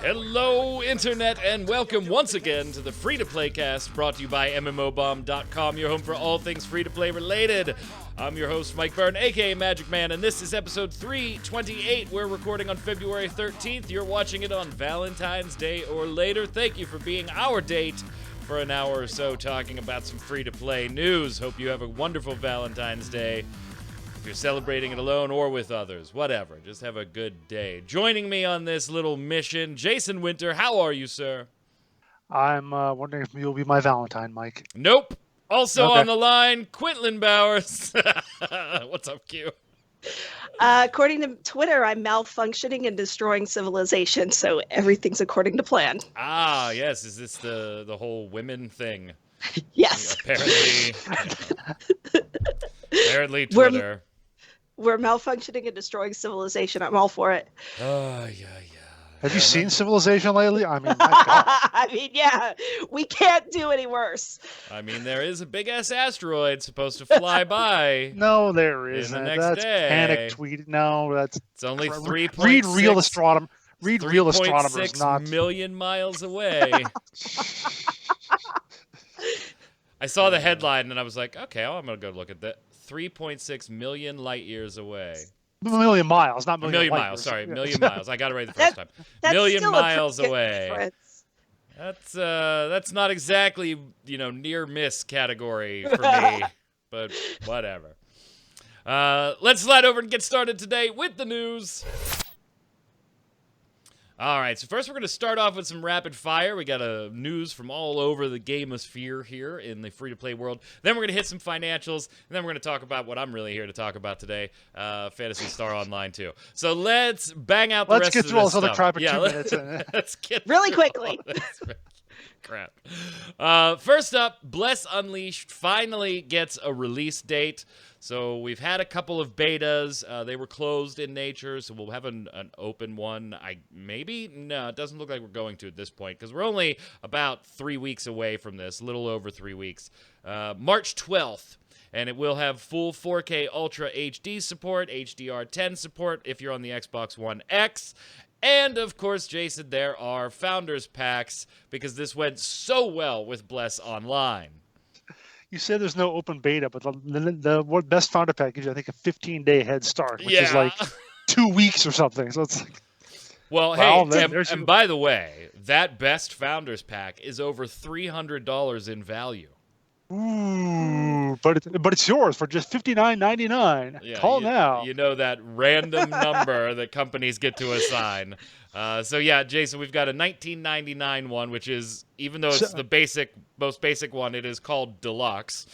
Hello, Internet, and welcome once again to the Free-to-Play cast brought to you by MMOBomb.com, your home for all things free-to-play related. I'm your host, Mike Byrne, aka magicman, and this is episode 328. We're recording on February 13th. You're watching it on Valentine's Day or later. Thank you for being our date for an hour or so talking about some free-to-play news. Hope you have a wonderful Valentine's Day. If you're celebrating it alone or with others, whatever, just have a good day. Joining me on this little mission, Jason Winter. How are you, sir? I'm wondering if you'll be my Valentine, Mike. Nope. Also Okay. on the line, Quintlin Bowers. What's up, Q? According to Twitter, I'm malfunctioning and destroying civilization, so everything's according to plan. Ah, yes. Is this the whole women thing? Yes. Apparently Twitter. We're malfunctioning and destroying civilization. I'm all for it. Yeah. Have you seen Civilization lately? I mean, my God. I mean, yeah, we can't do any worse. I mean, there is a big-ass asteroid supposed to fly by. No, there isn't. the next That's day. panic tweet. No, that's It's only 3.6. Read real astronomer. Read real 3.6 astronomers, not million miles away. I saw the headline and I was like, okay, I'm gonna go look at that. 3.6 million light years away. a million miles, not A million million light miles. years. Sorry, Yeah. million miles. I got it right the first time. That's Million still a miles pretty good away. difference. That's not exactly, near miss category for me, but whatever. Let's slide over and get started today with the news. All right, so first we're going to start off with some rapid fire. We got news from all over the gamosphere here in the free-to-play world. Then we're going to hit some financials, and then we're going to talk about what I'm really here to talk about today, Phantasy Star Online 2. So let's bang out the rest of this Let's get through all this other stuff. crap in Yeah, 2 minutes. Let's get Really through quickly. all this crap. First up, Bless Unleashed finally gets a release date. So we've had a couple of betas. They were closed in nature, so we'll have an open one. No, it doesn't look like we're going to at this point because we're only about 3 weeks away from this, a little over 3 weeks. March 12th. And it will have full 4K Ultra HD support, HDR10 support if you're on the Xbox One X. And, of course, Jason, there are Founders Packs because this went so well with Bless Online. You said there's no open beta, but the best founder package, I think, a 15-day head start, which is like 2 weeks or something. So it's like, well, well, hey, then and by the way, that best Founders Pack is over $300 in value. ooh, but it's yours for just $59.99. Yeah, Call now. You know that random number that companies get to assign. So yeah, Jason, we've got a $19.99 one, which is, even though it's the most basic one, it is called Deluxe.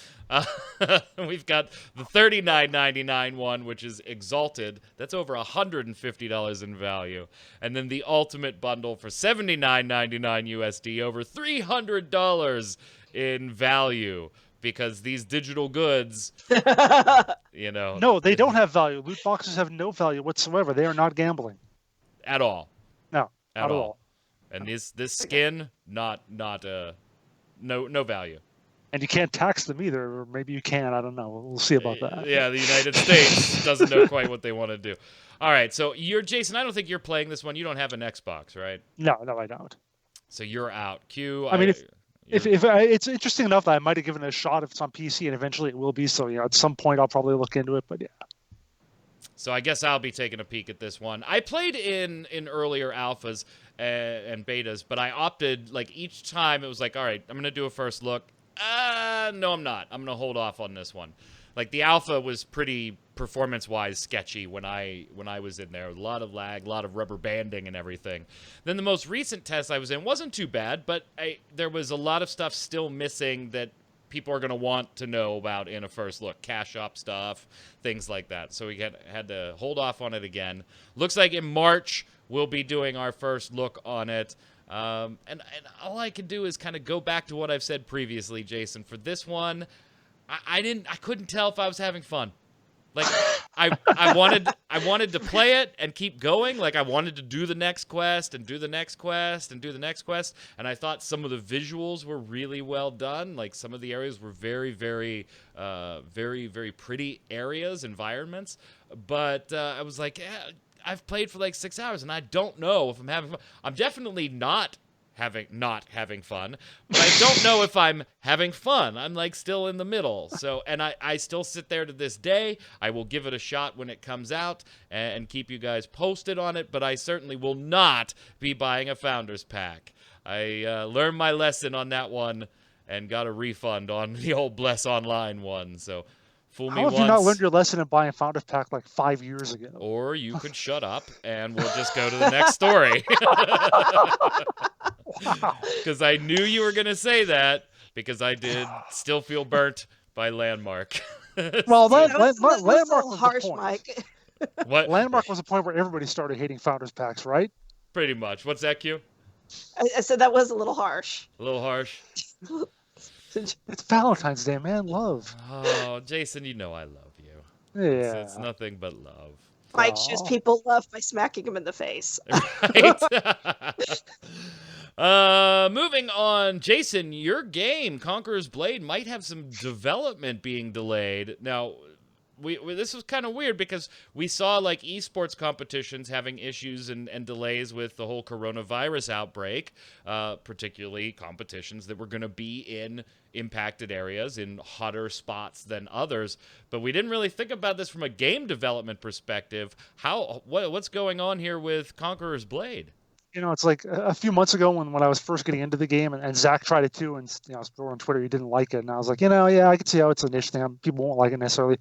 We've got the $39.99 one, which is Exalted. That's over $150 in value. And then the Ultimate Bundle for $79.99 USD, over $300 in value. Because these digital goods, No, they don't have value. Loot boxes have no value whatsoever. They are not gambling. At all. No, At not at all. all. And this skin, no value. And you can't tax them either, or maybe you can. I don't know. We'll see about that. Yeah, the United States doesn't know quite what they want to do. All right, so you're Jason. I don't think you're playing this one. You don't have an Xbox, right? No, I don't. So you're out. Q. I mean, if it's interesting enough that I might have given it a shot if it's on PC, and eventually it will be. So at some point I'll probably look into it. But yeah. So I guess I'll be taking a peek at this one. I played in earlier alphas and betas, but I opted, like, each time it was like, all right, I'm going to do a first look. No, I'm not. I'm going to hold off on this one. Like, the alpha was pretty performance-wise sketchy when I was in there. A lot of lag, a lot of rubber banding and everything. Then the most recent test I was in wasn't too bad, but there was a lot of stuff still missing that people are going to want to know about in a first look. Cash up stuff, things like that. So we had to hold off on it again. Looks like in March we'll be doing our first look on it. And all I can do is kind of go back to what I've said previously, Jason. For this one, I couldn't tell if I was having fun. Like, I wanted to play it and keep going. Like, I wanted to do the next quest and do the next quest and do the next quest. And I thought some of the visuals were really well done. Like, some of the areas were very, very, very, very pretty areas, environments. But I was like, I've played for like 6 hours, and I don't know if I'm having fun. I'm definitely not having fun, but I don't know if I'm having fun. I'm like still in the middle. So, and I still sit there to this day. I will give it a shot when it comes out and keep you guys posted on it, but I certainly will not be buying a Founders Pack. I learned my lesson on that one and got a refund on the old Bless Online one. So, fool me How once. have you not learned your lesson in buying Founders Pack like 5 years ago? Or you could shut up and we'll just go to the next story. Wow. Because I knew you were going to say that, because I did still feel burnt by Landmark. Well, That was Landmark so was harsh, the point. Mike. What? Landmark was the point where everybody started hating Founders Packs, right? Pretty much. What's that, Q? I said that was a little harsh. A little harsh? It's Valentine's Day, man. Love. Oh, Jason, you know I love you. Yeah. It's nothing but love. Mike shows people love by smacking him in the face. Right? Moving on, Jason, your game, Conqueror's Blade, might have some development being delayed. Now, this was kind of weird because we saw like esports competitions having issues and delays with the whole coronavirus outbreak, particularly competitions that were going to be in impacted areas, in hotter spots than others. But we didn't really think about this from a game development perspective. What's going on here with Conqueror's Blade? You know, it's like a few months ago when I was first getting into the game, and Zach tried it too, and I was on Twitter, he didn't like it, and I was like, yeah, I can see how it's a niche thing. People won't like it necessarily.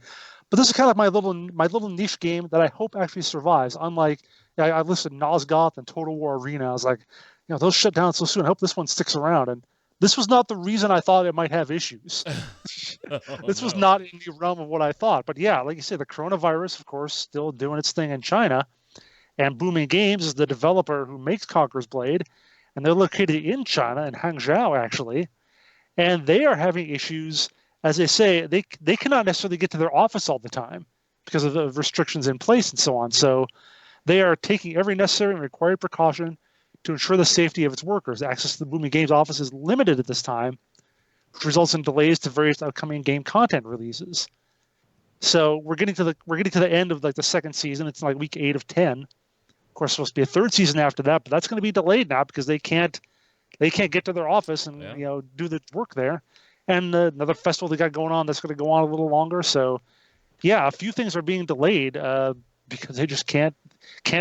But this is kind of my little niche game that I hope actually survives. Unlike, I listed Nosgoth and Total War Arena. I was like, those shut down so soon. I hope this one sticks around. And this was not the reason I thought it might have issues. This was not in the realm of what I thought. But yeah, like you said, the coronavirus, of course, still doing its thing in China. And Booming Games is the developer who makes Conqueror's Blade. And they're located in China, in Hangzhou, actually. And they are having issues. As they say, they cannot necessarily get to their office all the time because of the restrictions in place and so on. So they are taking every necessary and required precaution to ensure the safety of its workers. Access to the Booming Games office is limited at this time, which results in delays to various upcoming game content releases. So we're getting to the end of like the second season. It's like week 8 of 10. Of course, supposed to be a third season after that, but that's going to be delayed now because they can't get to their office and do the work there. And another festival they got going on that's going to go on a little longer. So, yeah, a few things are being delayed because they just can't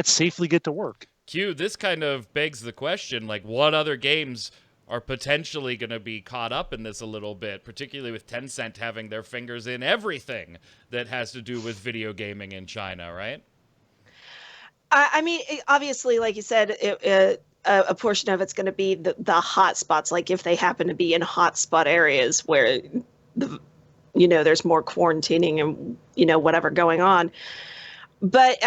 safely get to work. Q, this kind of begs the question, like, what other games are potentially going to be caught up in this a little bit, particularly with Tencent having their fingers in everything that has to do with video gaming in China, right? I mean, obviously, like you said, a portion of it's going to be the hot spots, like if they happen to be in hotspot areas where there's more quarantining and whatever going on. But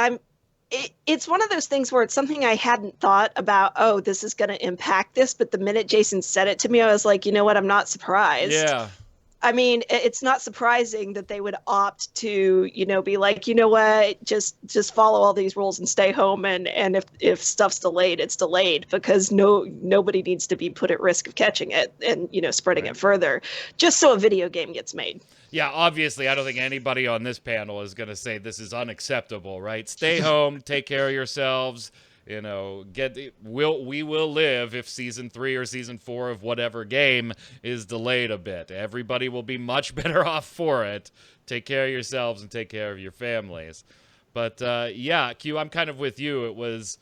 it's one of those things where it's something I hadn't thought about. Oh, this is going to impact this. But the minute Jason said it to me, I was like, you know what? I'm not surprised. Yeah. I mean, it's not surprising that they would opt to, be like, you know what, just follow all these rules and stay home. And if stuff's delayed, it's delayed because nobody needs to be put at risk of catching it and, spreading it further just so a video game gets made. Yeah, obviously, I don't think anybody on this panel is going to say this is unacceptable, right? Stay home, take care of yourselves. We will live if season 3 or season 4 of whatever game is delayed a bit. Everybody will be much better off for it. Take care of yourselves and take care of your families. But yeah, Q, I'm kind of with you. It was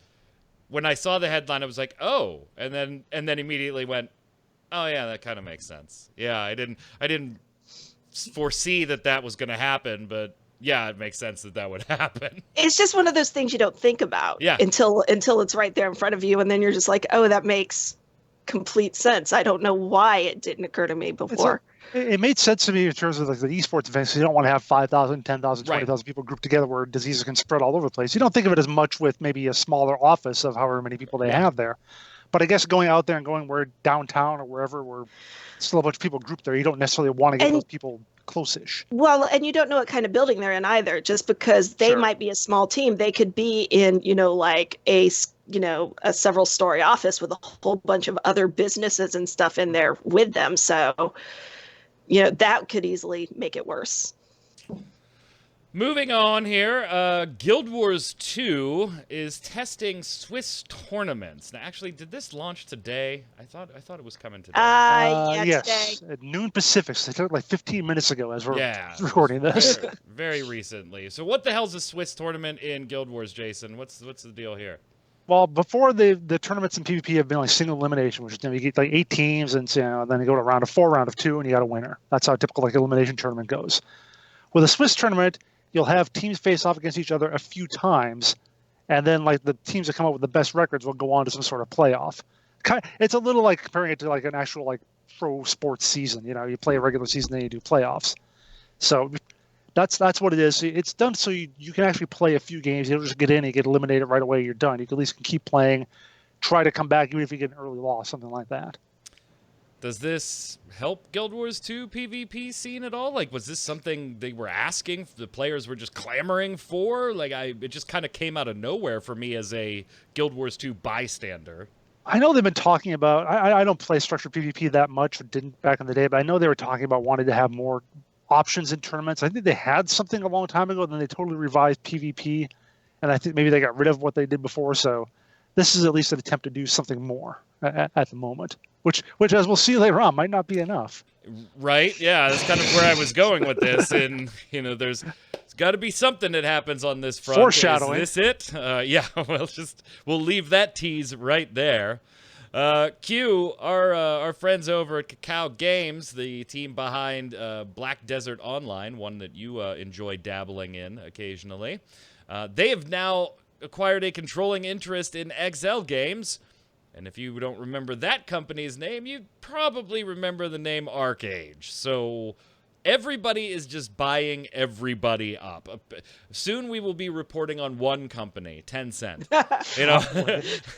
when I saw the headline, I was like, oh, and then immediately went, oh yeah, that kind of makes sense. Yeah, I didn't foresee that was going to happen, but. Yeah, it makes sense that would happen. It's just one of those things you don't think about until it's right there in front of you. And then you're just like, oh, that makes complete sense. I don't know why it didn't occur to me before. It made sense to me in terms of like the esports events. You don't want to have 5,000, 10,000, 20,000 people grouped together where diseases can spread all over the place. You don't think of it as much with maybe a smaller office of however many people they have there. But I guess going out there and going where downtown or wherever where still a bunch of people grouped there, you don't necessarily want to get those people close-ish. Well, and you don't know what kind of building they're in either. Just because they might be a small team, they could be in, like a several-story office with a whole bunch of other businesses and stuff in there with them. So, that could easily make it worse. Moving on here, Guild Wars 2 is testing Swiss tournaments. Now, actually, did this launch today? I thought it was coming today. Yeah, yes, today. at noon Pacific. So it took like 15 minutes ago as we're Yeah, recording this. very, very recently. So, what the hell's a Swiss tournament in Guild Wars, Jason? What's the deal here? Well, before the tournaments in PvP have been like single elimination, which is, you get like 8 teams, and then they go to round of 4, round of 2, and you got a winner. That's how a typical like elimination tournament goes. With a Swiss tournament, you'll have teams face off against each other a few times, and then like the teams that come up with the best records will go on to some sort of playoff. It's a little like comparing it to like an actual like pro sports season. You play a regular season, then you do playoffs. So that's what it is. It's done so you can actually play a few games. You don't just get in and get eliminated right away. You're done. You can at least keep playing, try to come back even if you get an early loss, something like that. Does this help Guild Wars 2 PvP scene at all? Like, was this something they were asking, the players were just clamoring for? Like, it just kind of came out of nowhere for me as a Guild Wars 2 bystander. I know they've been talking about, I don't play structured PvP that much, didn't back in the day, but I know they were talking about wanting to have more options in tournaments. I think they had something a long time ago, then they totally revised PvP, and I think maybe they got rid of what they did before, so this is at least an attempt to do something more at the moment, which as we'll see later on, might not be enough. Right? Yeah, that's kind of where I was going with this, and, there's got to be something that happens on this front. Foreshadowing. Is this it? Yeah, we'll leave that tease right there. Q, our friends over at Cacao Games, the team behind Black Desert Online, one that you enjoy dabbling in occasionally, they have now acquired a controlling interest in XL Games. And if you don't remember that company's name, you probably remember the name ArcAge. So everybody is just buying everybody up. Soon we will be reporting on one company, Tencent.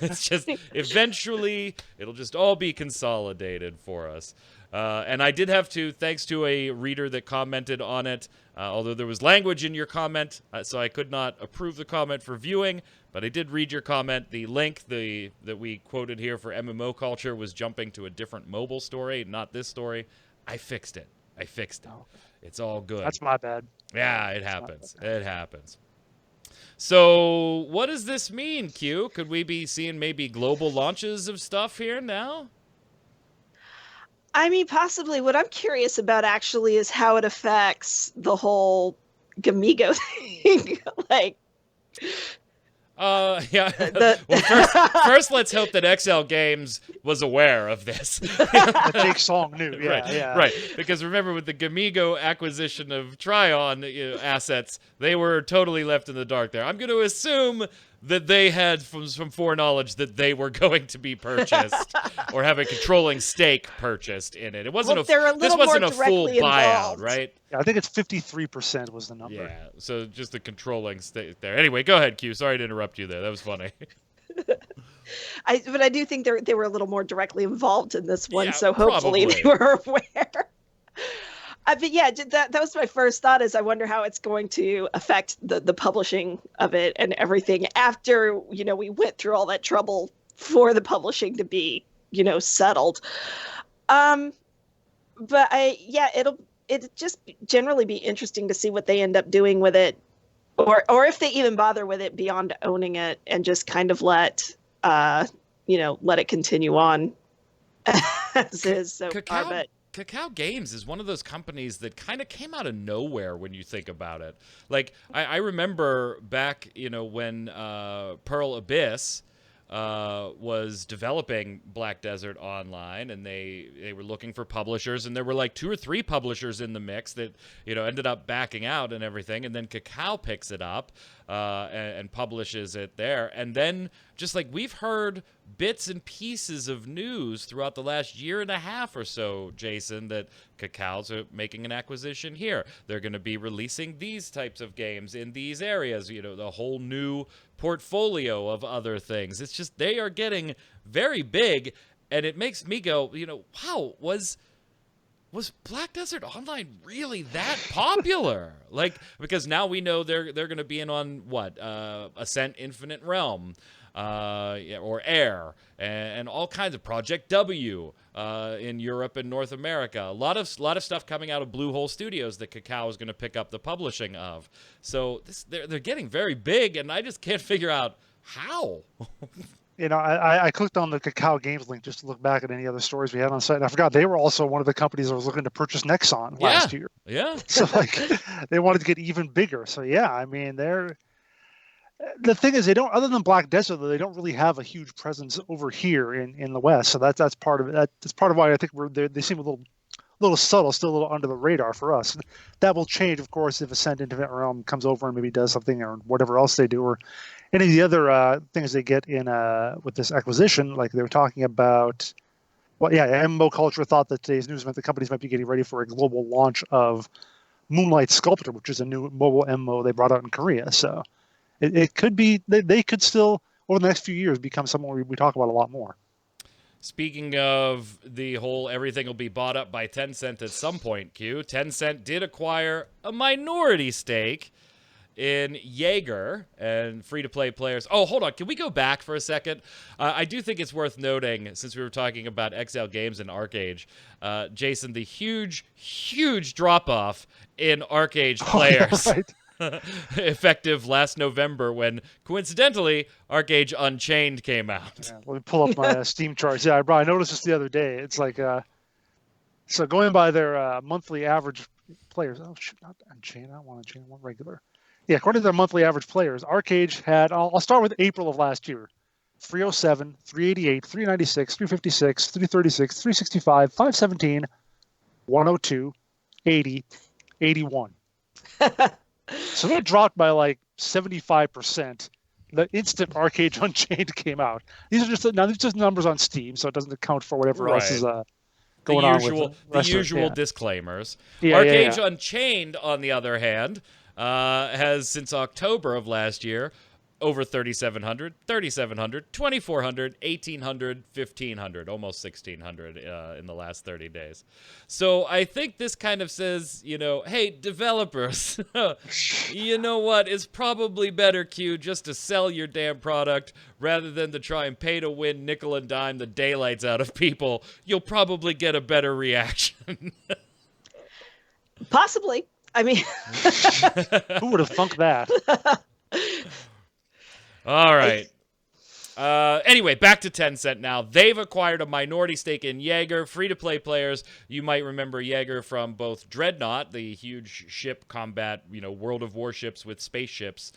It's just eventually it'll just all be consolidated for us. And I did have to, thanks to a reader that commented on it, although there was language in your comment, so I could not approve the comment for viewing, but I did read your comment. The link that we quoted here for MMO culture was jumping to a different mobile story, not this story. I fixed it. It's all good. That's my bad. Yeah, it happens. It happens. So what does this mean, Q? Could we be seeing maybe global launches of stuff here now? I mean, possibly. What I'm curious about actually is how it affects the whole Gamigo thing. Like, yeah. Well, first, let's hope that XL Games was aware of this. The Jake Song knew. Yeah, Right. Because remember, with the Gamigo acquisition of Tryon assets, they were totally left in the dark there. I'm going to assume that they had some foreknowledge that they were going to be purchased or have a controlling stake purchased in it. It wasn't this wasn't a full buyout, right? Yeah, I think it's 53% was the number. Yeah, so just the controlling stake there. Anyway, go ahead, Q. Sorry to interrupt you there. That was funny. But I do think they were a little more directly involved in this one, Yeah, so hopefully probably. they were aware. But yeah, that was my first thought, is I wonder how it's going to affect the publishing of it and everything after, we went through all that trouble for the publishing to be, settled. But it'll just generally be interesting to see what they end up doing with it, or if they even bother with it beyond owning it and just kind of let it continue on as is so far. But Cacao Games is one of those companies that kind of came out of nowhere when you think about it. Like, I remember back, when Pearl Abyss was developing Black Desert Online, and they were looking for publishers, and there were like 2 or 3 publishers in the mix that, ended up backing out and everything, and then Cacao picks it up and publishes it there. And then just like we've heard bits and pieces of news throughout the last year and a half or so, Jason, that Cacao's making an acquisition here. They're going to be releasing these types of games in these areas, the whole new portfolio of other things. It's just they are getting very big, and it makes me go, wow, was Black Desert Online really that popular? Like, because now we know they're going to be in on what, Ascent Infinite Realm. or Air, and all kinds of Project W in Europe and North America. A lot of stuff coming out of Bluehole Studios that Kakao is going to pick up the publishing of. So they're getting very big, and I just can't figure out how. I clicked on the Kakao Games link just to look back at any other stories we had on site. And I forgot they were also one of the companies that was looking to purchase Nexon last year. Yeah. So they wanted to get even bigger. So yeah, I mean the thing is they don't, other than Black Desert, they don't really have a huge presence over here in the West. So that's part of it. That's part of why I think they seem a little subtle, still a little under the radar for us. That will change, of course, if Ascent Infinite Realm comes over and maybe does something or whatever else they do, or any of the other things they get in with this acquisition. Like they were talking about, MMO Culture thought that today's news meant the companies might be getting ready for a global launch of Moonlight Sculptor, which is a new mobile MMO they brought out in Korea. So it could be, they could still, over the next few years, become something we talk about a lot more. Speaking of the whole everything will be bought up by Tencent at some point, Q, Tencent did acquire a minority stake in Jaeger and free-to-play players. Oh, hold on. Can we go back for a second? I do think it's worth noting, since we were talking about XL Games and ArcAge, Jason, the huge drop-off in ArcAge players. Oh, yeah, right. Effective last November when, coincidentally, ArcAge Unchained came out. Yeah, let me pull up my Steam charts. Yeah, I noticed this the other day. It's like, so going by their monthly average players. Oh, shoot, not Unchained. I don't want Unchained. I want regular. Yeah, according to their monthly average players, ArcAge had, I'll start with April of last year, 307, 388, 396, 356, 336, 365, 517, 102, 80, 81. So they dropped by like 75%. The instant ArcAge Unchained came out. These are just numbers on Steam, so it doesn't account for whatever else is going on with the usual disclaimers. Yeah, ArcAge Unchained, on the other hand, has since October of last year over 3,700, 3,700, 2,400, 1,800, 1,500, almost 1,600 in the last 30 days. So I think this kind of says, hey, developers, you know what? It's probably better, Q, just to sell your damn product rather than to try and pay to win nickel and dime the daylights out of people. You'll probably get a better reaction. Possibly. I mean, who would have thunk that? All right. Anyway, back to Tencent now. They've acquired a minority stake in Jaeger. Free-to-play players, you might remember Jaeger from both Dreadnought, the huge ship combat, World of Warships with spaceships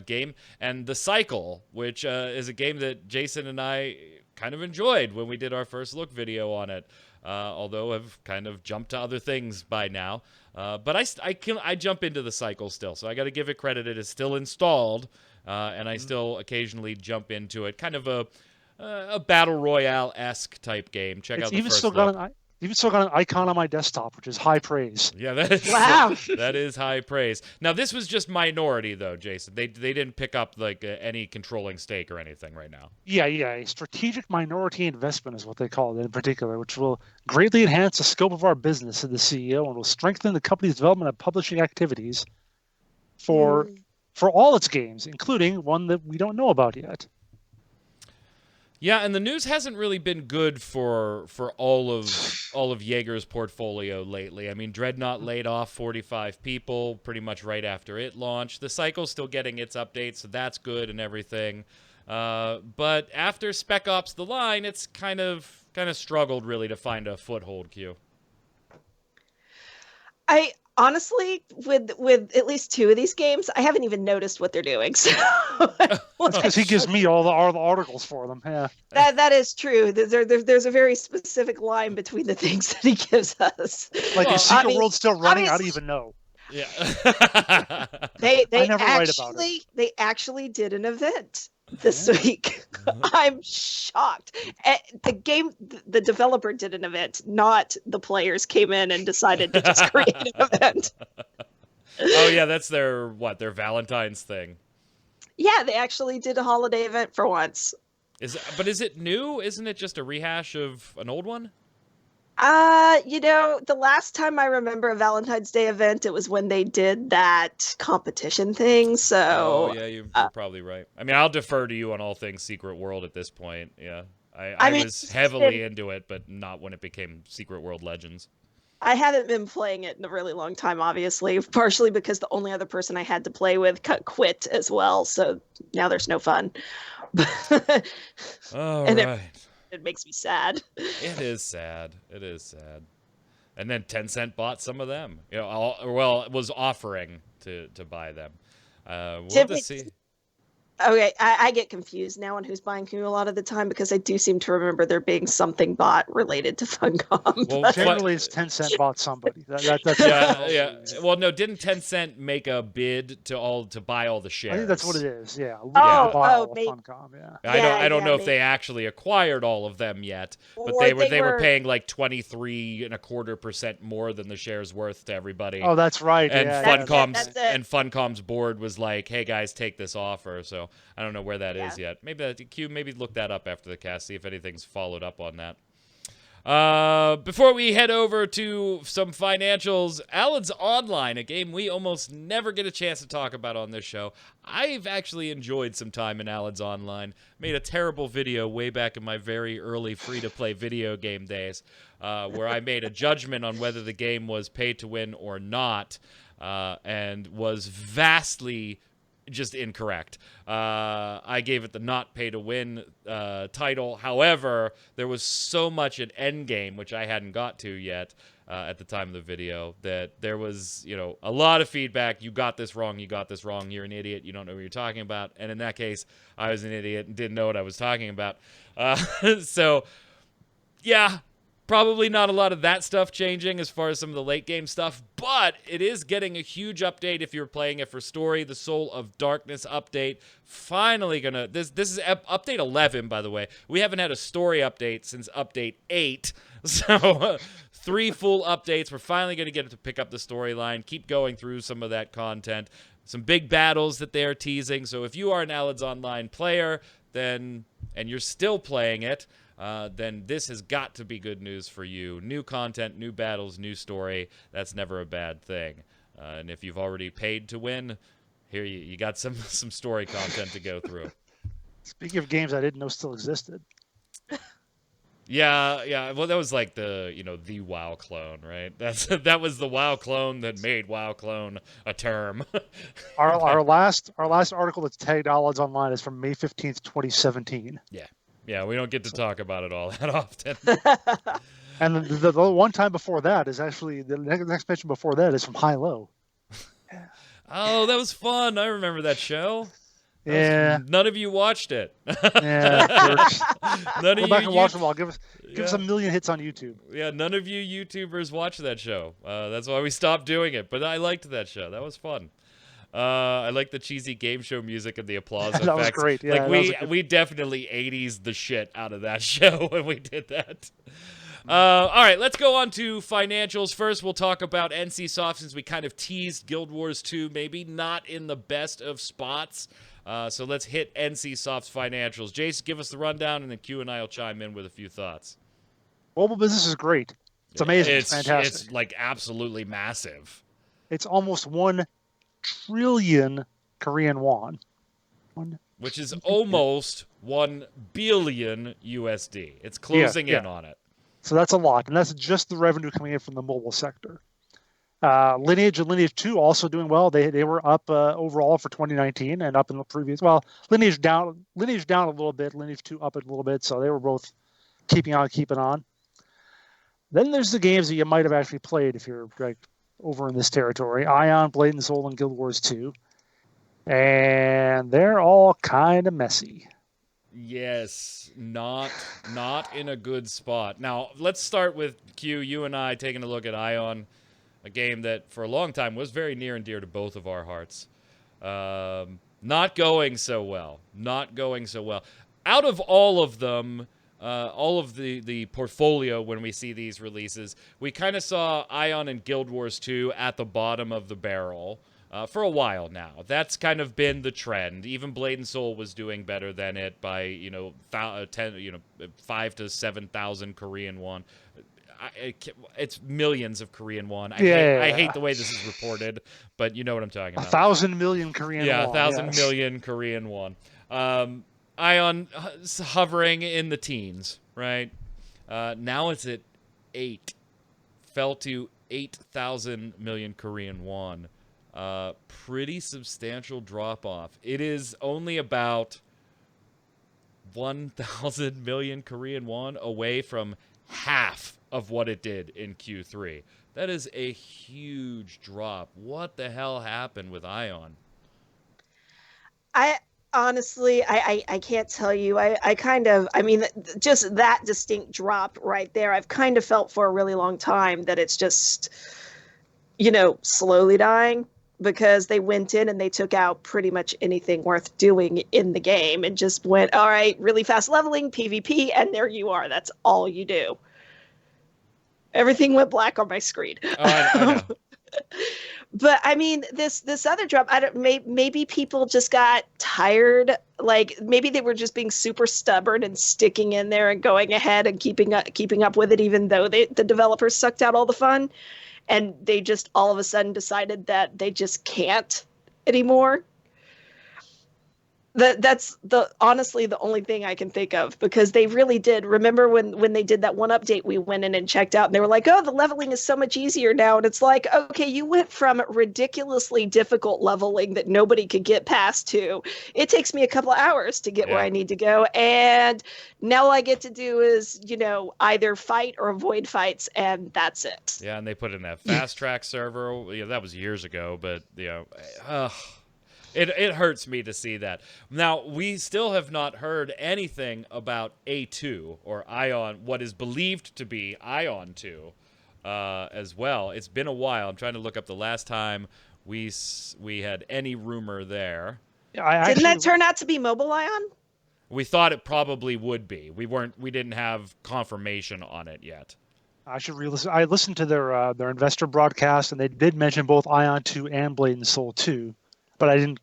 game, and The Cycle, which is a game that Jason and I kind of enjoyed when we did our first look video on it, although I've kind of jumped to other things by now. But I jump into The Cycle still, so I got to give it credit. It is still installed. And I still occasionally jump into it. Kind of a battle royale-esque type game. Check out the first look. Even still got an icon on my desktop, which is high praise. Yeah, that is wow. That is high praise. Now this was just minority though, Jason. They didn't pick up like any controlling stake or anything right now. Yeah, a strategic minority investment is what they call it in particular, which will greatly enhance the scope of our business, said the CEO, and will strengthen the company's development and publishing activities for all its games, including one that we don't know about yet. Yeah, and the news hasn't really been good for all of Jaeger's portfolio lately. I mean, Dreadnought laid off 45 people pretty much right after it launched. The Cycle's still getting its updates, so that's good and everything. But after Spec Ops: The Line, it's kind of struggled really to find a foothold, Q. I honestly, with at least two of these games, I haven't even noticed what they're doing. So that's because he gives me all the articles for them. Yeah, that is true. There's a very specific line between the things that he gives us. Like, is Secret World still running? I don't even know. Yeah, they never write about it. They actually did an event this week. I'm shocked. The developer did an event, not the players came in and decided to just create an event. Oh yeah, that's their Valentine's thing. Yeah, they actually did a holiday event for once. But is it new? Isn't it just a rehash of an old one? The last time I remember a Valentine's Day event, it was when they did that competition thing. Oh, So, yeah, you're uh, probably right. I mean, I'll defer to you on all things Secret World at this point. Yeah. I I mean, was heavily into it, but not when it became Secret World Legends. I haven't been playing it in a really long time, obviously, partially because the only other person I had to play with quit as well. So now there's no fun. All And right. it makes me sad. It is sad. It is sad. And then Tencent bought some of them. Well, it was offering to buy them. We'll have Did to we, see. Okay, I get confused now on who's buying who a lot of the time because I do seem to remember there being something bought related to Funcom. Well, But Generally, it's Tencent bought somebody. That's Yeah, yeah. Well, no, didn't Tencent make a bid to buy all the shares? I think that's what it is. Yeah. Yeah. Buy all of maybe. Funcom. Yeah. I don't know if maybe. they actually acquired all of them yet, but Or they were paying like 23.25% more than the shares worth to everybody. Oh, that's right. And yeah, That's it. Funcom's board was like, "Hey guys, take this offer." So I don't know where that is yet. Maybe look that up after the cast, see if anything's followed up on that. Before we head over to some financials, Alan's Online, a game we almost never get a chance to talk about on this show. I've actually enjoyed some time in Alan's Online. Made a terrible video way back in my very early free-to-play video game days, where I made a judgment on whether the game was pay-to-win or not, and was vastly just incorrect. I gave it the not pay to win title. However, there was so much at Endgame, which I hadn't got to yet at the time of the video, that there was, a lot of feedback. You got this wrong. You got this wrong. You're an idiot. You don't know what you're talking about. And in that case, I was an idiot and didn't know what I was talking about. So, yeah. Probably not a lot of that stuff changing as far as some of the late game stuff, but it is getting a huge update if you're playing it for story. The Soul of Darkness update finally gonna this is update 11, by the way. We haven't had a story update since update 8, so 3 full updates. We're finally gonna get to pick up the storyline, keep going through some of that content, some big battles that they are teasing. So if you are an Alad's Online player, and you're still playing it, then this has got to be good news for you. New content, new battles, new story. That's never a bad thing. And if you've already paid to win, here you got some story content to go through. Speaking of games I didn't know still existed. Yeah. Well, that was like the WoW clone, right? That was the WoW clone that made WoW clone a term. Our last article that's tagged Alad's Online is from May 15th, 2017. Yeah, we don't get to talk about it all that often. And the one time before that is actually the next mention before that is from High Low. Oh, that was fun. I remember that show. Yeah. None of you watched it. Yeah. None Go of back you and watch them all. Give us a million hits on YouTube. Yeah, none of you YouTubers watch that show. That's why we stopped doing it. But I liked that show. That was fun. I like the cheesy game show music and the applause effects. That was great. Yeah, like we definitely 80s the shit out of that show when we did that. All right, let's go on to financials. First, we'll talk about NCSoft since we kind of teased Guild Wars 2, maybe not in the best of spots. So let's hit NCSoft's financials. Jace, give us the rundown, and then Q and I will chime in with a few thoughts. Mobile business is great. It's amazing. It's fantastic. It's like absolutely massive. It's almost 1 trillion Korean won. Which is almost 1 billion USD. It's closing in on it. So that's a lot, and that's just the revenue coming in from the mobile sector. Lineage and Lineage 2 also doing well. They were up overall for 2019 and up in the previous. Well, Lineage down a little bit. Lineage 2 up a little bit. So they were both keeping on. Then there's the games that you might have actually played if you're like over in this territory: Ion, Blade and Soul, and Guild Wars 2, and they're all kind of messy. Yes, not in a good spot. Now, let's start with Q, you and I taking a look at Ion, a game that for a long time was very near and dear to both of our hearts. Not going so well. Out of all of them, all of the portfolio when we see these releases, we kind of saw Ion and Guild Wars 2 at the bottom of the barrel. For a while now. That's kind of been the trend. Even Blade and Soul was doing better than it by, 5 to 7,000 Korean won. it's millions of Korean won. I hate the way this is reported, but you know what I'm talking about. 1,000 million Korean won. 1,000 million Korean won. Ion hovering in the teens, right? Now it's at 8. Fell to 8,000 million Korean won. Pretty substantial drop off. It is only about 1,000 million Korean won away from half of what it did in Q3. That is a huge drop. What the hell happened with Ion? I honestly, I can't tell you. I mean, just that distinct drop right there, I've kind of felt for a really long time that it's just, slowly dying, because they went in and they took out pretty much anything worth doing in the game and just went, all right, really fast leveling, PvP, and there you are. That's all you do. Everything went black on my screen. Oh, I know. But I mean, this other drop, maybe people just got tired. Like maybe they were just being super stubborn and sticking in there and going ahead and keeping up with it, even though the developers sucked out all the fun, and they just all of a sudden decided that they just can't anymore. That's honestly the only thing I can think of, because they really did. Remember when they did that one update, we went in and checked out and they were like, oh, the leveling is so much easier now. And it's like, okay, you went from ridiculously difficult leveling that nobody could get past to, it takes me a couple of hours to get where I need to go. And now all I get to do is, either fight or avoid fights, and that's it. Yeah, and they put in that fast track server. Yeah, that was years ago, but It hurts me to see that. Now, we still have not heard anything about A2 or Ion, what is believed to be Ion 2 as well. It's been a while. I'm trying to look up the last time we had any rumor there. Yeah, Didn't that turn out to be Mobile Ion? We thought it probably would be. We didn't have confirmation on it yet. I should re-listen. I listened to their investor broadcast, and they did mention both Ion 2 and Blade and Soul 2, but I didn't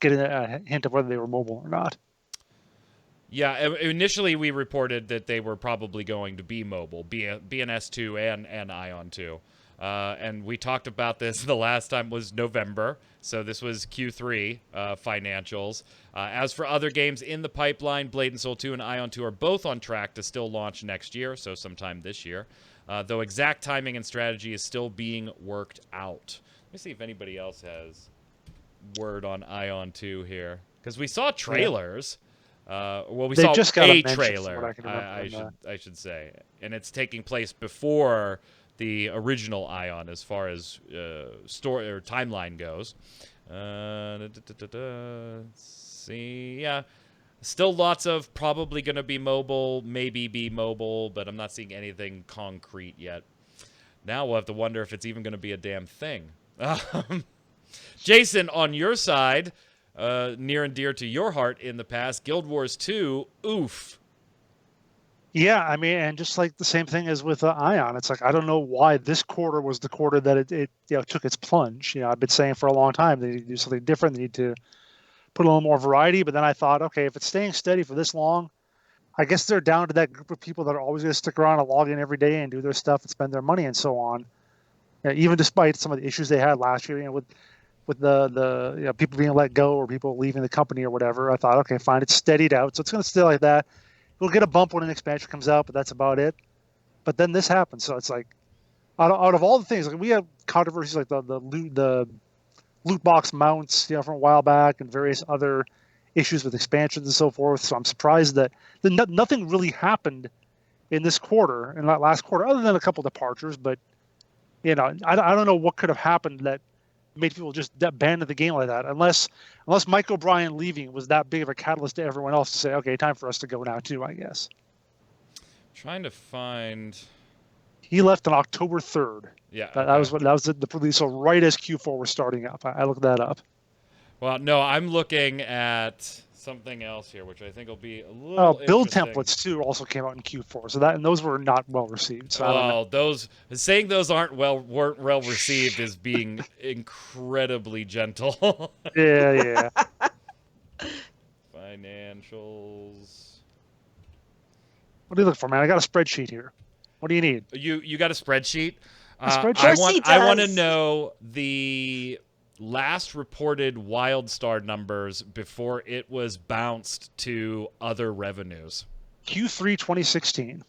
get a hint of whether they were mobile or not. Yeah, initially we reported that they were probably going to be mobile, BNS2 and Ion 2. And we talked about this the last time was November, so this was Q3 financials. As for other games in the pipeline, Blade and Soul 2 and Ion 2 are both on track to still launch next year, so sometime this year. Though exact timing and strategy is still being worked out. Let me see if anybody else has word on Ion 2 here, because we saw trailers. We saw just got a mention, trailer, I should say, and it's taking place before the original Ion as far as story or timeline goes. Let's see, yeah, still lots of probably going to be mobile, maybe be mobile, but I'm not seeing anything concrete yet. Now we'll have to wonder if it's even going to be a damn thing. Jason, on your side, near and dear to your heart in the past, Guild Wars 2, oof. Yeah, I mean, and just like the same thing as with Ion, it's like, I don't know why this quarter was the quarter that it took its plunge. I've been saying for a long time they need to do something different. They need to put a little more variety. But then I thought, okay, if it's staying steady for this long, I guess they're down to that group of people that are always going to stick around and log in every day and do their stuff and spend their money and so on. Even despite some of the issues they had last year, with the people being let go or people leaving the company or whatever, I thought, okay, fine, it's steadied out, so it's going to stay like that. We'll get a bump when an expansion comes out, but that's about it. But then this happens, so it's like, out of all the things, like we have controversies like the loot box mounts, from a while back, and various other issues with expansions and so forth. So I'm surprised that nothing really happened in this quarter, in that last quarter, other than a couple departures. But I don't know what could have happened that made people just abandon the game like that, unless Mike O'Brien leaving was that big of a catalyst to everyone else to say, okay, time for us to go now too, I guess. Trying to find. He left on October 3rd. Yeah, that was the release. So right as Q4 was starting up, I looked that up. Well, no, I'm looking at something else here, which I think will be a little build templates too also came out in Q4, so and those were not well received. So those weren't well received is being incredibly gentle. Yeah. Financials. What are you looking for, man? I got a spreadsheet here. What do you need? You got a spreadsheet? A spreadsheet? I want to know the last reported WildStar numbers before it was bounced to other revenues. Q3 2016.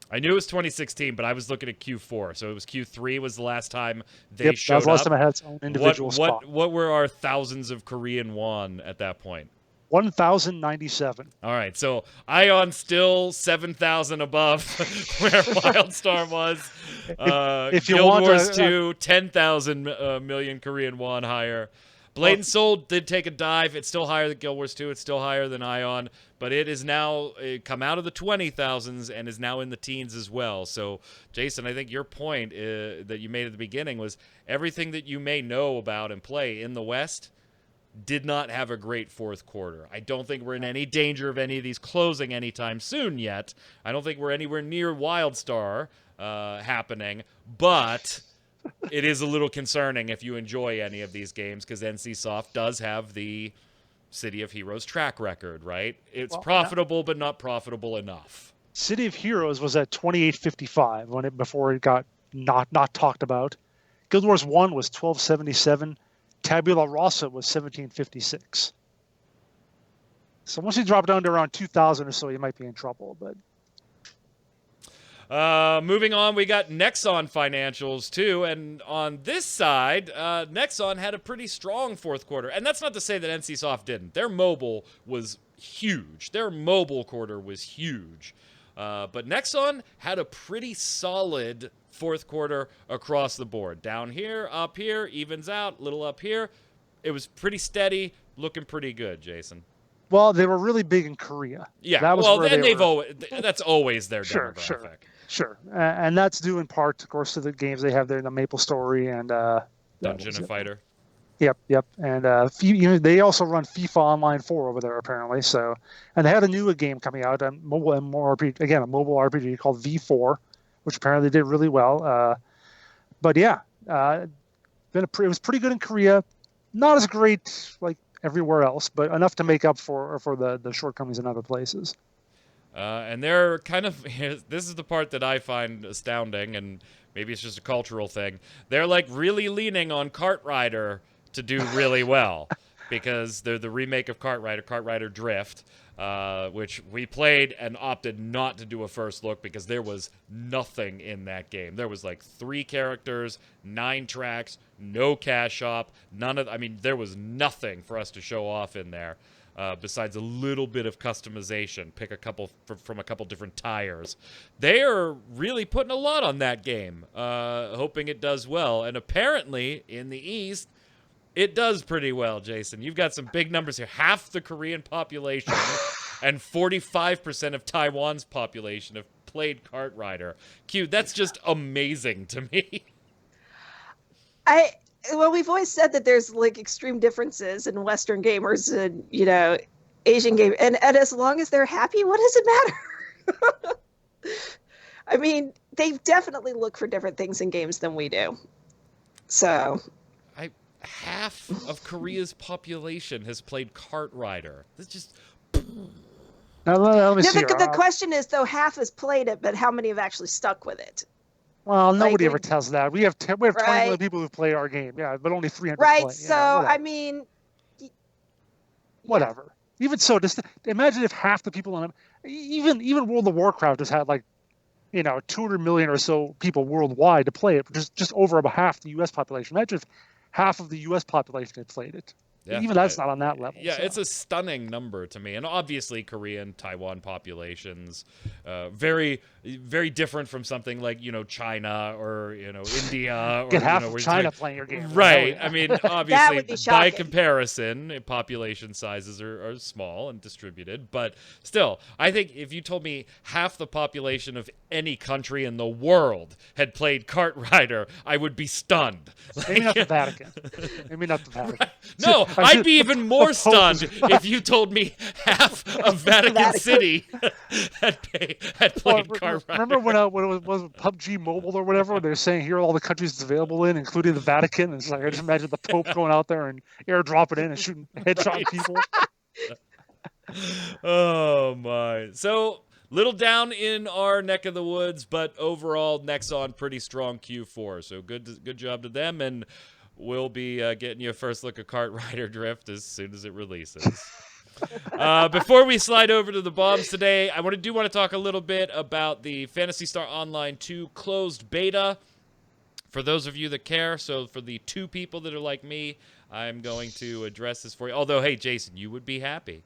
I knew it was 2016, but I was looking at Q4, so it was Q3 was the last time they showed that was the last up. time I had its own individual spot. What were our thousands of Korean won at that point? 1,097. All right, so Ion still 7,000 above where WildStar was. If you Guild want Wars to, 2, 10,000 million Korean won higher. Blade and Soul did take a dive. It's still higher than Guild Wars 2. It's still higher than Ion, but it is now come out of the 20,000s and is now in the teens as well. So, Jason, I think your point that you made at the beginning was everything that you may know about and play in the West did not have a great fourth quarter. I don't think we're in any danger of any of these closing anytime soon yet. I don't think we're anywhere near WildStar happening, but it is a little concerning if you enjoy any of these games because NCSoft does have the City of Heroes track record, right? It's profitable, but not profitable enough. City of Heroes was at 28.55 before it got not talked about. Guild Wars 1 was 12.77. Tabula Rasa was 17.56. So once you drop down to around 2,000 or so, you might be in trouble. But moving on, we got Nexon financials too, and on this side, Nexon had a pretty strong fourth quarter, and that's not to say that NCSoft didn't. Their mobile was huge. Their mobile quarter was huge, but Nexon had a pretty solid fourth quarter across the board. Down here, up here, evens out, little up here. It was pretty steady, looking pretty good, Jason. Well, they were really big in Korea. Yeah, that was well, where and they were. that's always their demographic. Sure. And that's due in part, of course, to the games they have there, the Maple Story and Dungeon and Fighter. Yep. And they also run FIFA Online 4 over there apparently. So, and they had a new game coming out, a mobile MMORPG, again a mobile RPG called V4, which apparently did really well. But yeah, it was pretty good in Korea. Not as great like everywhere else, but enough to make up for the shortcomings in other places. And they're kind of, this is the part that I find astounding, and maybe it's just a cultural thing. They're like really leaning on Kart Rider to do really well because they're the remake of Kart Rider Drift, which we played and opted not to do a first look because there was nothing in that game. There was like 3 characters, 9 tracks, no cash shop, there was nothing for us to show off in there. Besides a little bit of customization, pick a couple from a couple different tires. They are really putting a lot on that game, hoping it does well. And apparently, in the East, it does pretty well, Jason. You've got some big numbers here. Half the Korean population and 45% of Taiwan's population have played Kart Rider. Q, that's just amazing to me. Well, we've always said that there's like extreme differences in Western gamers and, Asian gamers. And as long as they're happy, what does it matter? I mean, they definitely look for different things in games than we do. So. Half of Korea's population has played Kart Rider. That's just. Now, let me see. The question is, though, half has played it, but how many have actually stuck with it? Well, nobody ever tells that. We have 20 million people who play our game, but only 300 play. Right, so, I mean... Whatever. Even so, just imagine if half the people in even World of Warcraft has had, 200 million or so people worldwide to play it, just over about half the U.S. population. Imagine if half of the U.S. population had played it. Yeah, even that's not on that level. Yeah, so. It's a stunning number to me. And obviously Korean, Taiwan populations, very, very different from something like, China or, India. Or, get half of China playing your game. Right. I mean, obviously, by comparison, population sizes are small and distributed. But still, I think if you told me half the population of any country in the world had played Kart Rider, I would be stunned. Maybe not the Vatican. Maybe not the Vatican. Right. No, I'd be even more stunned if you told me half of Vatican City had played Kart Rider. Remember when it was PUBG Mobile or whatever, when they were saying here are all the countries it's available in, including the Vatican? And it's like, I just imagine the Pope going out there and airdropping in and shooting headshot people. Oh, my. So little down in our neck of the woods, but overall, Nexon pretty strong Q4. So good job to them, and we'll be getting you a first look at Kart Rider Drift as soon as it releases. Before we slide over to the bombs today, I want to talk a little bit about the Phantasy Star Online 2 closed beta. For those of you that care, so for the 2 people that are like me, I'm going to address this for you. Although, hey, Jason, you would be happy,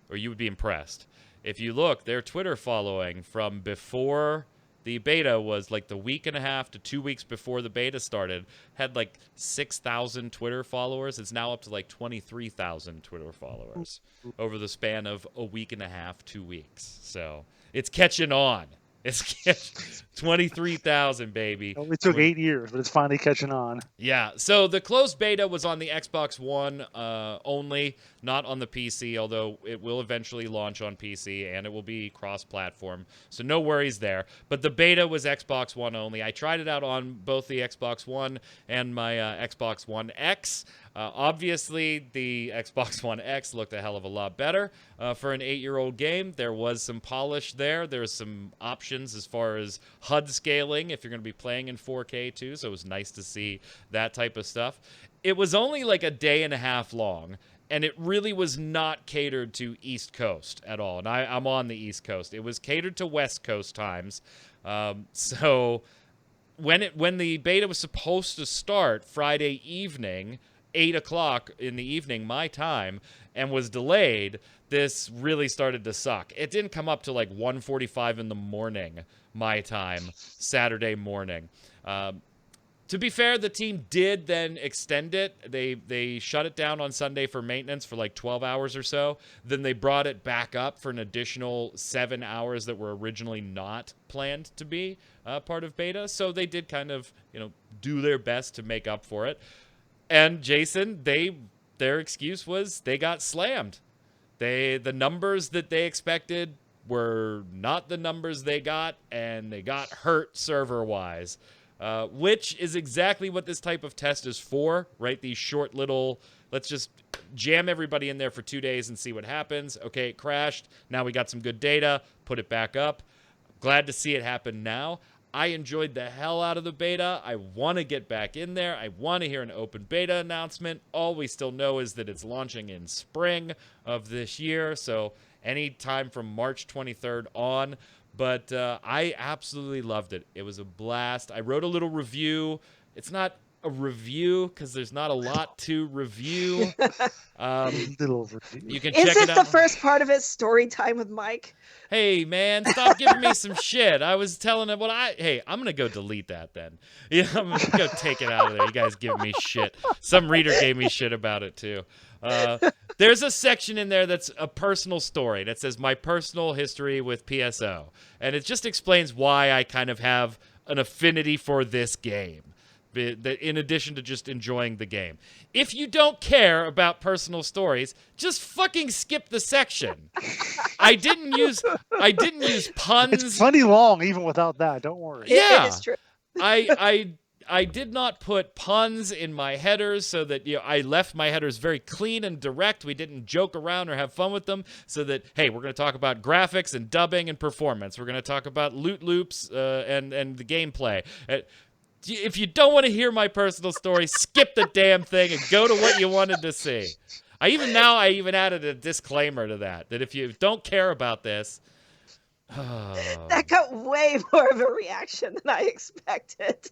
or you would be impressed. If you look, their Twitter following from before the beta was like the week and a half to 2 weeks before the beta started, had like 6,000 Twitter followers. It's now up to like 23,000 Twitter followers over the span of a week and a half, 2 weeks. So it's catching on. It's 23,000, baby. It only took 8 years, but it's finally catching on. Yeah, so the closed beta was on the Xbox One only, not on the PC, although it will eventually launch on PC, and it will be cross-platform, so no worries there. But the beta was Xbox One only. I tried it out on both the Xbox One and my Xbox One X. Obviously, the Xbox One X looked a hell of a lot better for an 8-year-old game. There was some polish there. There's some options as far as HUD scaling if you're going to be playing in 4K too, so it was nice to see that type of stuff. It was only like a day and a half long, and it really was not catered to East Coast at all. And I'm on the East Coast. It was catered to West Coast times. So when the beta was supposed to start Friday evening, 8 o'clock in the evening, my time, and was delayed, this really started to suck. It didn't come up to like 1:45 in the morning, my time, Saturday morning. To be fair, the team did then extend it. They shut it down on Sunday for maintenance for like 12 hours or so. Then they brought it back up for an additional 7 hours that were originally not planned to be part of beta. So they did kind of, do their best to make up for it. And Jason, their excuse was they got slammed. The numbers that they expected were not the numbers they got, and they got hurt server-wise, which is exactly what this type of test is for, right? These short little, let's just jam everybody in there for 2 days and see what happens. Okay, it crashed. Now we got some good data. Put it back up. Glad to see it happen now. I enjoyed the hell out of the beta. I want to get back in there. I want to hear an open beta announcement. All we still know is that it's launching in spring of this year, so any time from March 23rd on. But I absolutely loved it. It was a blast. I wrote a little review. It's not a review because there's not a lot to review. Little review. You can check Is it it out. the first part of his story time with Mike? Hey, man, stop giving me some shit. I was telling him hey, I'm going to go delete that then. Yeah, I'm going to go take it out of there. You guys give me shit. Some reader gave me shit about it, too. There's a section in there that's a personal story that says my personal history with PSO. And it just explains why I kind of have an affinity for this game, in addition to just enjoying the game. If you don't care about personal stories, just fucking skip the section. I didn't use puns. It's plenty long, even without that. Don't worry. Yeah. It is true. I did not put puns in my headers so that I left my headers very clean and direct. We didn't joke around or have fun with them so that, hey, we're going to talk about graphics and dubbing and performance. We're going to talk about loot loops and the gameplay. If you don't want to hear my personal story, skip the damn thing and go to what you wanted to see. I even added a disclaimer to that if you don't care about this. That got way more of a reaction than I expected.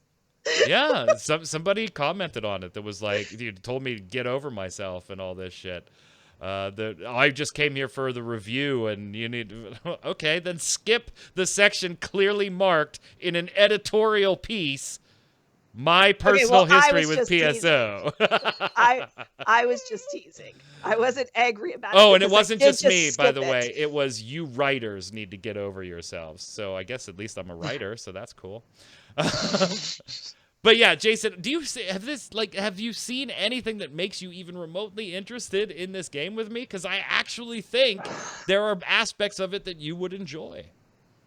Yeah, somebody commented on it that was like, you told me to get over myself and all this shit. I just came here for the review, and you need okay, then skip the section clearly marked in an editorial piece. My personal history with PSO. I was just teasing. I wasn't angry about it. Oh, and it wasn't just me, by the skip way. it. It was you writers need to get over yourselves. So I guess at least I'm a writer, so that's cool. But yeah, Jason, have you seen anything that makes you even remotely interested in this game with me? Because I actually think there are aspects of it that you would enjoy.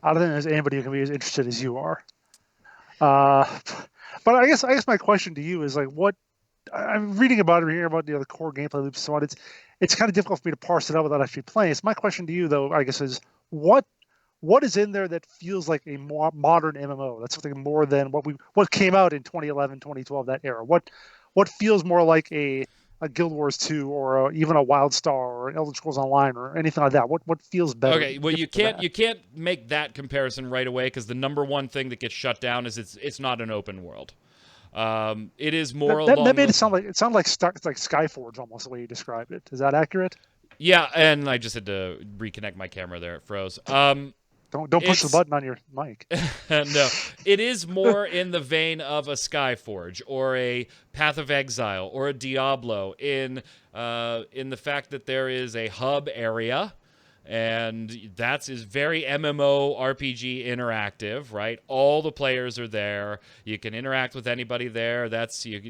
I don't think there's anybody who can be as interested as you are. But I guess my question to you is like, what I'm reading about it, hearing about the core gameplay loops and so on. It's kind of difficult for me to parse it out without actually playing. So my question to you, though, I guess, is what what is in there that feels like a more modern MMO? That's something more than what came out in 2011, 2012, that era. What feels more like a Guild Wars 2 or even a WildStar or an Elder Scrolls Online or anything like that? What feels better? Okay, well, you can't make that comparison right away because the number one thing that gets shut down is it's not an open world. It is more that made it sound like Skyforge almost the way you described it. Is that accurate? Yeah, and I just had to reconnect my camera there. It froze. Don't push the button on your mic. No, it is more in the vein of a Skyforge or a Path of Exile or a Diablo in the fact that there is a hub area, and that is very MMO RPG interactive, right? All the players are there. You can interact with anybody there. That's you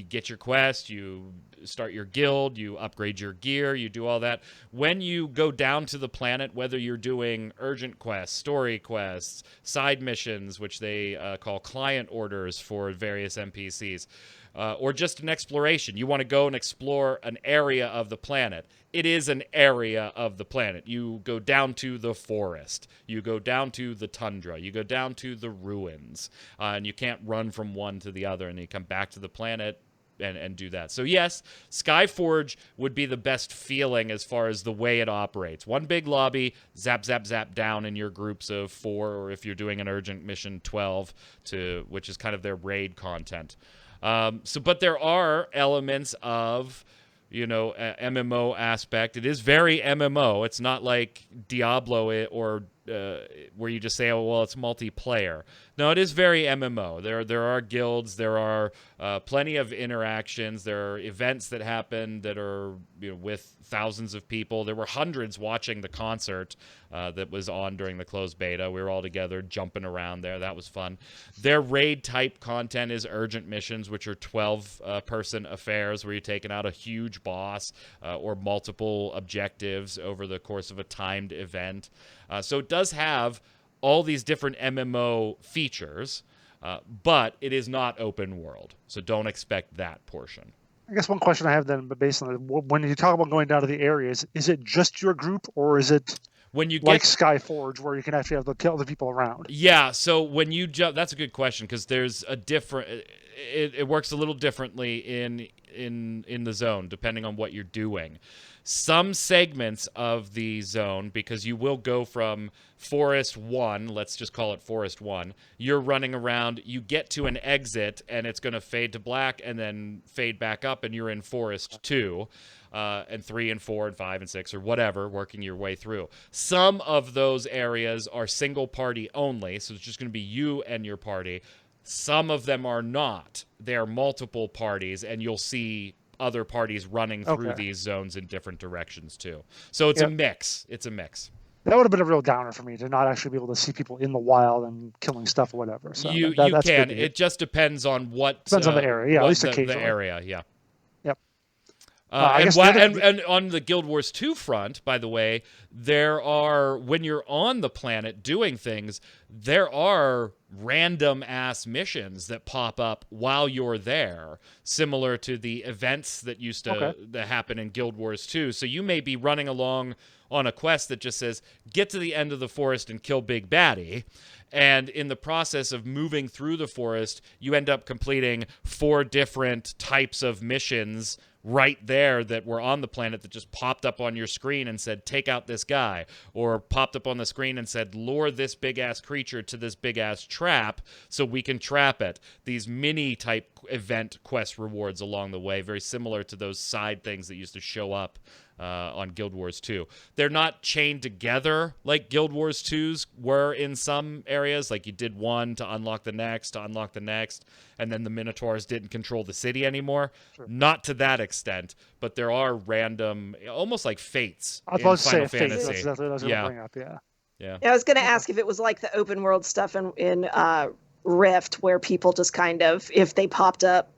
get your quest, you start your guild, you upgrade your gear, you do all that. When you go down to the planet, whether you're doing urgent quests, story quests, side missions, which they call client orders for various NPCs, or just an exploration, you want to go and explore an area of the planet. It is an area of the planet. You go down to the forest. You go down to the tundra. You go down to the ruins. And you can't run from one to the other. And you come back to the planet and do that. So yes, Skyforge would be the best feeling as far as the way it operates. One big lobby, zap, zap, zap down in your groups of 4, or if you're doing an urgent mission, 12, which is kind of their raid content. But there are elements of, MMO aspect. It is very MMO. It's not like Diablo or where you just say, oh, well, it's multiplayer. No, it is very MMO. There are guilds. There are plenty of interactions. There are events that happen that are with thousands of people. There were hundreds watching the concert that was on during the closed beta. We were all together jumping around there. That was fun. Their raid type content is urgent missions, which are 12-person affairs where you're taking out a huge boss or multiple objectives over the course of a timed event. So it does have all these different MMO features, but it is not open world. So don't expect that portion. I guess one question I have then, but based on when you talk about going down to the areas, is it just your group or is it like Skyforge where you can actually have to kill the people around? Yeah, so when you jump, that's a good question because there's a different. It works a little differently in the zone depending on what you're doing. Some segments of the zone, because you will go from Forest 1, let's just call it Forest 1, you're running around, you get to an exit, and it's going to fade to black and then fade back up, and you're in Forest 2, and 3 and 4 and 5 and 6, or whatever, working your way through. Some of those areas are single party only, so it's just going to be you and your party. Some of them are not. They're multiple parties, and you'll see other parties running through these zones in different directions too. So it's a mix. It's a mix. That would have been a real downer for me to not actually be able to see people in the wild and killing stuff or whatever. So you can. It just depends on what. Depends on the area. Yeah, at least occasionally. The area, yeah. Yep. And on the Guild Wars 2 front, by the way, there are, when you're on the planet doing things, there are random-ass missions that pop up while you're there, similar to the events that used to that happen in Guild Wars 2. So you may be running along on a quest that just says, get to the end of the forest and kill Big Baddie. And in the process of moving through the forest, you end up completing 4 different types of missions right there that were on the planet that just popped up on your screen and said, take out this guy, or popped up on the screen and said, lure this big-ass creature to this big-ass trap so we can trap it. These mini-type event quest rewards along the way, very similar to those side things that used to show up on Guild Wars 2. They're not chained together like Guild Wars 2's were in some areas, like you did one to unlock the next, and then the Minotaurs didn't control the city anymore. Sure. Not to that extent, but there are random, almost like fates in Final Fantasy. That's exactly what I was going to bring up, Yeah, I was going to ask if it was like the open world stuff in Rift, where people just kind of, if they popped up,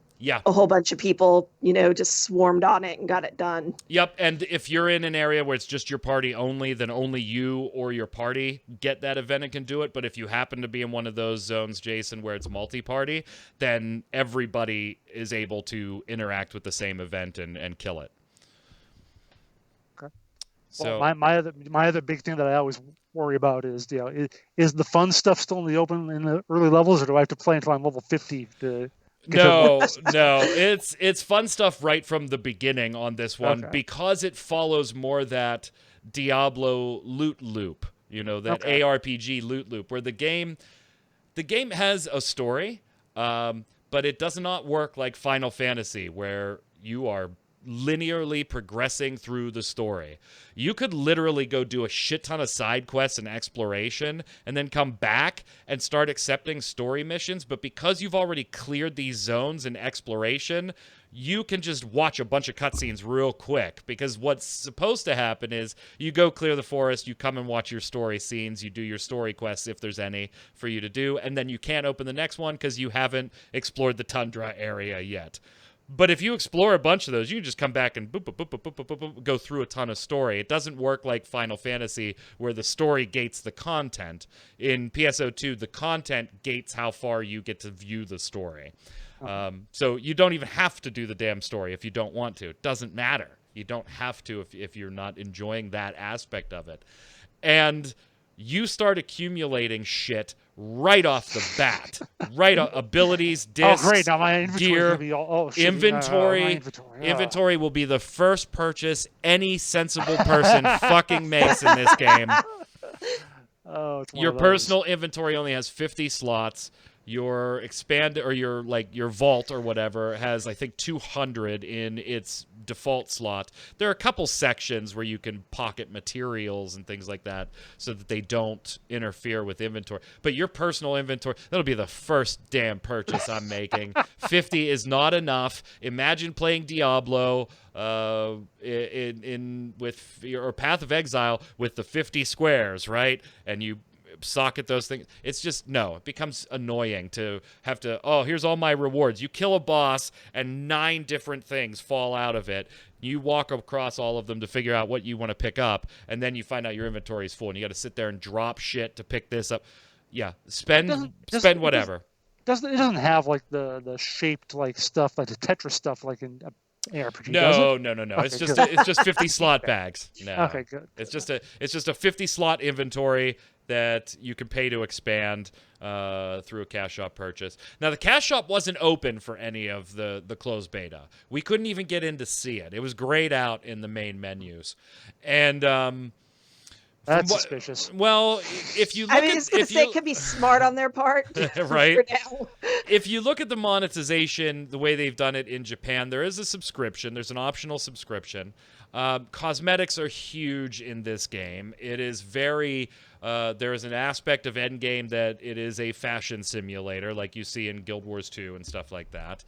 a whole bunch of people, just swarmed on it and got it done. Yep, and if you're in an area where it's just your party only, then only you or your party get that event and can do it. But if you happen to be in one of those zones, Jason, where it's multi-party, then everybody is able to interact with the same event and kill it. Okay. So my other big thing that I always worry about is is the fun stuff still in the open in the early levels, or do I have to play until I'm level 50 to get to no, it's fun stuff right from the beginning on this one, Okay. because it follows more that Diablo loot loop, that Okay. ARPG loot loop, where the game has a story, but it does not work like Final Fantasy, where you are linearly progressing through the story. You could literally go do a shit ton of side quests and exploration and then come back and start accepting story missions, but because you've already cleared these zones in exploration, you can just watch a bunch of cutscenes real quick, because what's supposed to happen is you go clear the forest, you come and watch your story scenes, you do your story quests if there's any for you to do, and then you can't open the next one because you haven't explored the tundra area yet. But if you explore a bunch of those, you can just come back and boop, boop, boop, boop, boop, boop, boop, go through a ton of story. It doesn't work like Final Fantasy, where the story gates the content. In PSO2, the content gates how far you get to view the story. So you don't even have to do the damn story if you don't want to. It doesn't matter. You don't have to if you're not enjoying that aspect of it. And you start accumulating shit right off the bat. Abilities, discs, great! Now my inventory gear, gonna be all shitty. inventory. My inventory. Inventory will be the first purchase any sensible person fucking makes in this game. It's one Your of those. personal inventory only has 50 slots. Your your vault or whatever has, I think, 200 in its default slot. There are a couple sections where you can pocket materials and things like that so that they don't interfere with inventory. But your personal inventory, that'll be the first damn purchase I'm making. 50 is not enough. Imagine playing Diablo with your Path of Exile with the 50 squares, right? And you socket those things. It's just, no, it becomes annoying to have to, here's all my rewards. You kill a boss and 9 different things fall out of it. You walk across all of them to figure out what you want to pick up, and then you find out your inventory is full and you got to sit there and drop shit to pick this up. Yeah, spend whatever. It doesn't have like the shaped like stuff, like the Tetris stuff, like in ARPG. No. Okay, It's good. just 50 slot bags. No. Okay, good. It's just a 50 slot inventory that you can pay to expand through a cash shop purchase. Now, the cash shop wasn't open for any of the closed beta. We couldn't even get in to see it. It was grayed out in the main menus. And That's suspicious. well, if you look it could be smart on their part, right? For now. If you look at the monetization, the way they've done it in Japan, there is a subscription. There's an optional subscription. Cosmetics are huge in this game. It is very. There is an aspect of Endgame that it is a fashion simulator, like you see in Guild Wars 2 and stuff like that.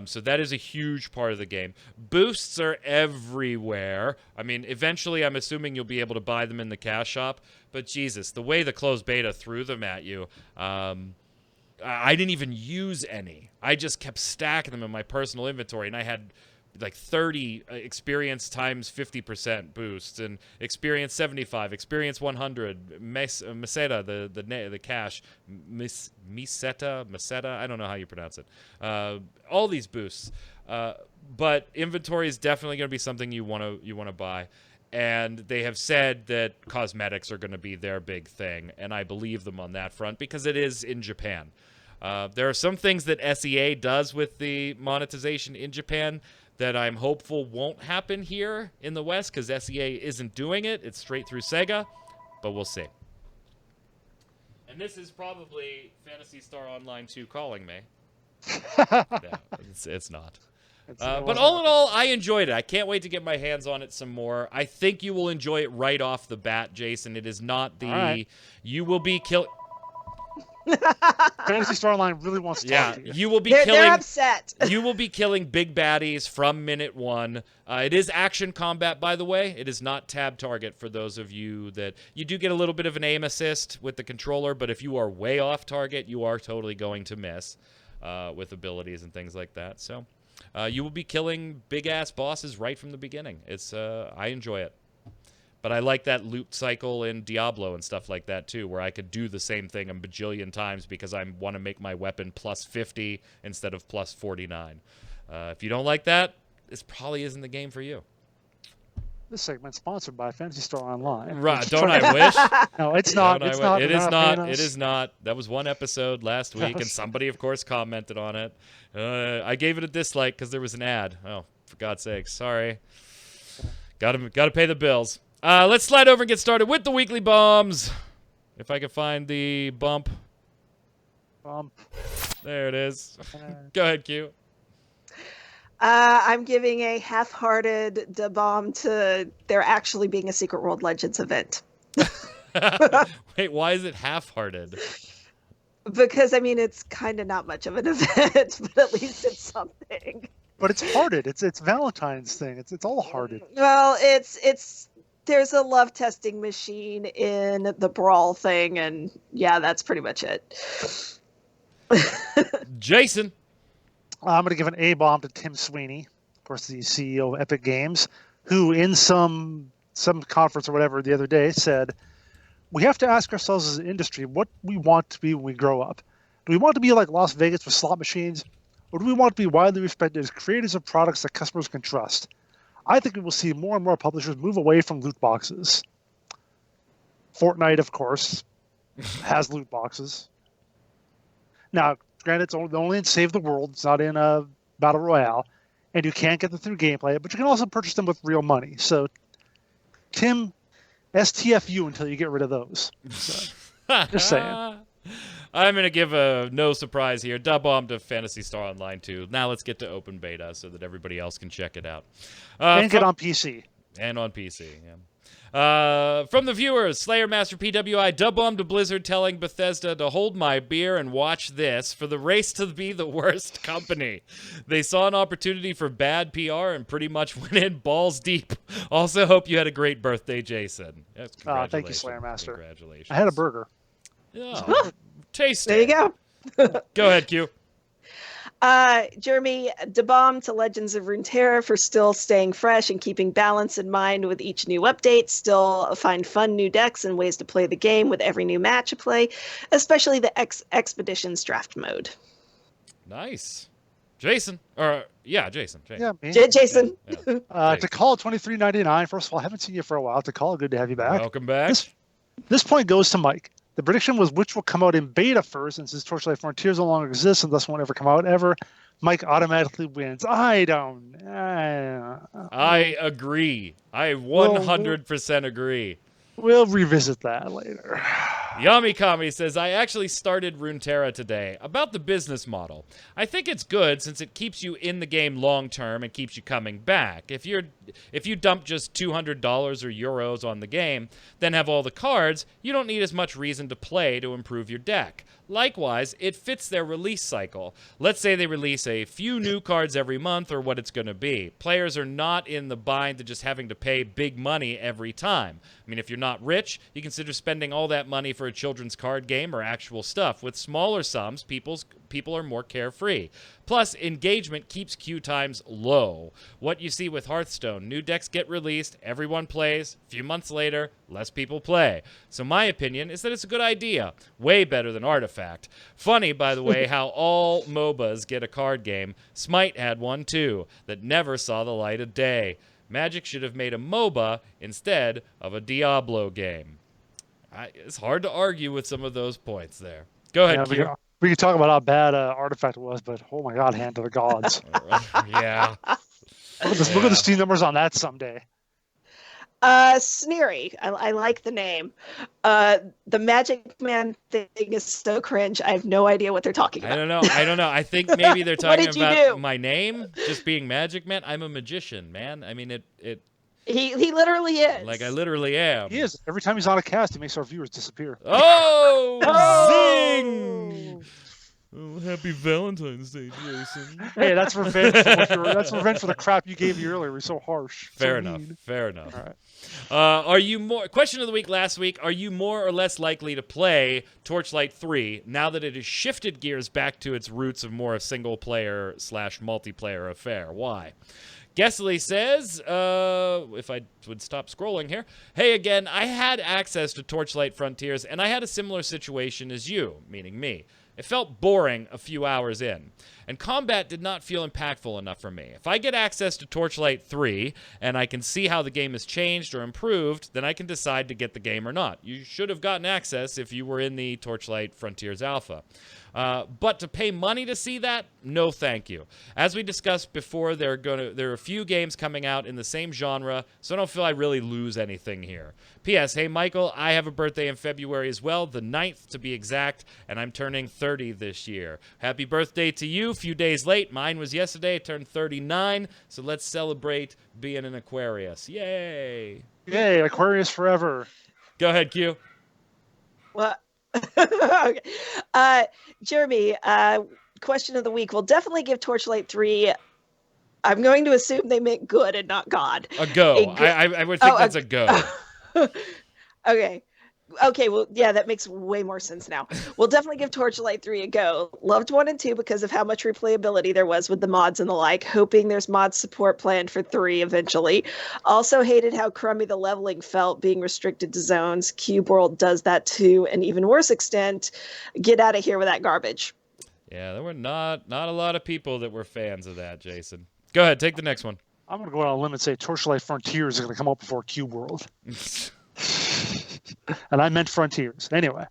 So that is a huge part of the game. Boosts are everywhere. I mean, eventually I'm assuming you'll be able to buy them in the cash shop. But Jesus, the way the closed beta threw them at you, I didn't even use any. I just kept stacking them in my personal inventory, and I had like 30 experience times 50% boosts, and experience 75, experience 100, meseta, the cash, meseta, I don't know how you pronounce it. All these boosts, but inventory is definitely going to be something you want to buy. And they have said that cosmetics are going to be their big thing, and I believe them on that front because it is in Japan. There are some things that SEA does with the monetization in Japan that I'm hopeful won't happen here in the West because SEA isn't doing it. It's straight through Sega, but we'll see. And this is probably Phantasy Star Online 2 calling me. No, it's not. But all in all, I enjoyed it. I can't wait to get my hands on it some more. I think you will enjoy it right off the bat, Jason. It is not the... Right. You will be killing... Phantasy Star Online really wants to talk to you. You will be They're upset. You will be killing big baddies from minute 1. It is action combat, by the way. It is not tab target for those of you that... You do get a little bit of an aim assist with the controller, but if you are way off target, you are totally going to miss with abilities and things like that. So you will be killing big-ass bosses right from the beginning. I enjoy it. But I like that loot cycle in Diablo and stuff like that, too, where I could do the same thing a bajillion times because I want to make my weapon plus 50 instead of plus 49. If you don't like that, this probably isn't the game for you. This segment's sponsored by Fantasy Star Online. Right, don't I wish? No, it's not. Don't It's I not. wish? It They're is paying not. It us. is not. That was one episode last week, and Yes. somebody, of course, commented on it. I gave it a dislike because there was an ad. Oh, for God's sake. Sorry. Gotta pay the bills. Let's slide over and get started with the weekly bombs. If I can find the bump. There it is. Go ahead, Q. I'm giving a half-hearted bomb to there actually being a Secret World Legends event. Wait, why is it half-hearted? Because, I mean, it's kind of not much of an event, but at least it's something. But it's hearted. It's Valentine's thing. It's all hearted. Well, there's a love testing machine in the Brawl thing, and yeah, that's pretty much it. Jason. I'm going to give an A bomb to Tim Sweeney, of course, the CEO of Epic Games, who in some conference or whatever the other day said, we have to ask ourselves as an industry what we want to be when we grow up. Do we want to be like Las Vegas with slot machines, or do we want to be widely respected as creators of products that customers can trust? I think we will see more and more publishers move away from loot boxes. Fortnite, of course, has loot boxes. Now, granted, it's only in Save the World. It's not in a Battle Royale. And you can't get them through gameplay, but you can also purchase them with real money. So, Tim, STFU until you get rid of those. So, just saying. I'm going to give a no surprise here. Dub bomb to Phantasy Star Online 2. Now let's get to open beta so that everybody else can check it out. And get on PC. And on PC, yeah. From the viewers, Slayer Master PWI, dub bomb to Blizzard telling Bethesda to hold my beer and watch this for the race to be the worst company. They saw an opportunity for bad PR and pretty much went in balls deep. Also hope you had a great birthday, Jason. Yes, congratulations. Thank you, Slayer Master. Congratulations. I had a burger. Yeah, tasty. There you go. Go ahead, Q. Jeremy, bomb to Legends of Runeterra for still staying fresh and keeping balance in mind with each new update. Still find fun new decks and ways to play the game with every new match you play, especially the Expeditions draft mode. Nice. Jason. Jason. Yeah, me. Jason. Yeah. To call $23.99. First of all, I haven't seen you for a while. To call, good to have you back. Welcome back. This point goes to Mike. The prediction was which will come out in beta first, and since Torchlight Frontiers no longer exists and thus won't ever come out ever, Mike automatically wins. I agree. I 100% agree. We'll revisit that later. Yamikami says, I actually started Runeterra today. About the business model. I think it's good since it keeps you in the game long term and keeps you coming back. If you dump just $200 or euros on the game, then have all the cards, you don't need as much reason to play to improve your deck. Likewise, it fits their release cycle. Let's say they release a few new cards every month or what it's going to be. Players are not in the bind to just having to pay big money every time. I mean, if you're not rich, you consider spending all that money for a children's card game or actual stuff. With smaller sums, people are more carefree. Plus, engagement keeps queue times low. What you see with Hearthstone, new decks get released, everyone plays, a few months later, less people play. So my opinion is that it's a good idea. Way better than Artifact. Funny, by the way, how all MOBAs get a card game. Smite had one too, that never saw the light of day. Magic should have made a MOBA instead of a Diablo game. It's hard to argue with some of those points there. Go ahead, Q. We could talk about how bad Artifact was, but oh my god, hand to the gods. Yeah. Look at the Steam numbers on that someday. Sneery. I like the name. The Magic Man thing is so cringe. I have no idea what they're talking about. I don't know. I think maybe they're talking What did you about do? my name just being Magic Man. I'm a magician, man. I mean, He literally is. like I literally am. He is. Every time he's on a cast, he makes our viewers disappear. Oh, Oh! zing! Oh, happy Valentine's Day, Jason. Hey, that's revenge. That's revenge for the crap you gave me earlier. We're so harsh. Fair so enough. mean. Fair enough. All right. Are you more? Question of the week last week: are you more or less likely to play Torchlight 3 now that it has shifted gears back to its roots of more a single-player / multiplayer affair? Why? Guessly says, if I would stop scrolling here, hey again, I had access to Torchlight Frontiers, and I had a similar situation as you, meaning me. It felt boring a few hours in. and combat did not feel impactful enough for me. If I get access to Torchlight 3 and I can see how the game has changed or improved, then I can decide to get the game or not. You should have gotten access if you were in the Torchlight Frontiers Alpha. But to pay money to see that, no thank you. As we discussed before, there are a few games coming out in the same genre, so I don't feel I really lose anything here. P.S. Hey, Michael, I have a birthday in February as well, the 9th to be exact, and I'm turning 30 this year. Happy birthday to you, a few days late. Mine was yesterday, I turned 39, so let's celebrate being an Aquarius. Yay! Yay, Aquarius forever. Go ahead, Q. Well, okay. Jeremy, question of the week. We'll definitely give Torchlight 3. I'm going to assume they meant good and not God. A go. I would think that's a go. Okay. Okay, well, yeah, that makes way more sense now. We'll definitely give Torchlight 3 a go. Loved 1 and 2 because of how much replayability there was with the mods and the like. Hoping there's mod support planned for 3 eventually. Also hated how crummy the leveling felt being restricted to zones. Cube World does that to an even worse extent. Get out of here with that garbage. Yeah, there were not a lot of people that were fans of that, Jason. Go ahead, take the next one. I'm going to go out on a limb and say Torchlight Frontiers is going to come up before Cube World. And I meant Frontiers. Anyway,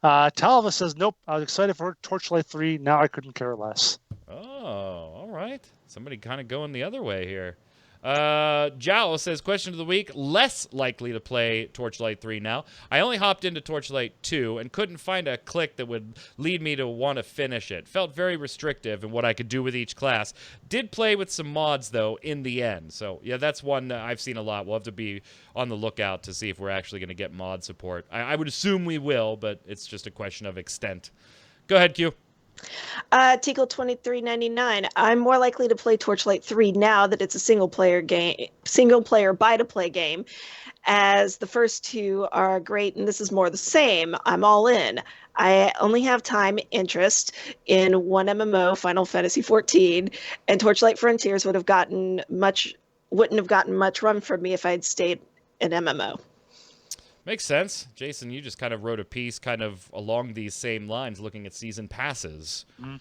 Talva says, nope, I was excited for Torchlight 3. Now I couldn't care less. Oh, all right. Somebody kind of going the other way here. Jao says, question of the week, less likely to play Torchlight 3 now. I only hopped into Torchlight 2 and couldn't find a click that would lead me to want to finish it. Felt very restrictive in what I could do with each class. Did play with some mods, though, in the end. So, yeah, that's one I've seen a lot. We'll have to be on the lookout to see if we're actually going to get mod support. I would assume we will, but it's just a question of extent. Go ahead, Q. Tickle 2399. I'm more likely to play Torchlight 3 now that it's a single player buy to play game, as the first 2 are great and this is more the same. I'm all in. I only have time interest in one MMO, Final Fantasy 14, and Torchlight Frontiers wouldn't have gotten much run from me if I'd stayed in MMO. Makes sense. Jason, you just kind of wrote a piece kind of along these same lines looking at season passes. Mm-hmm.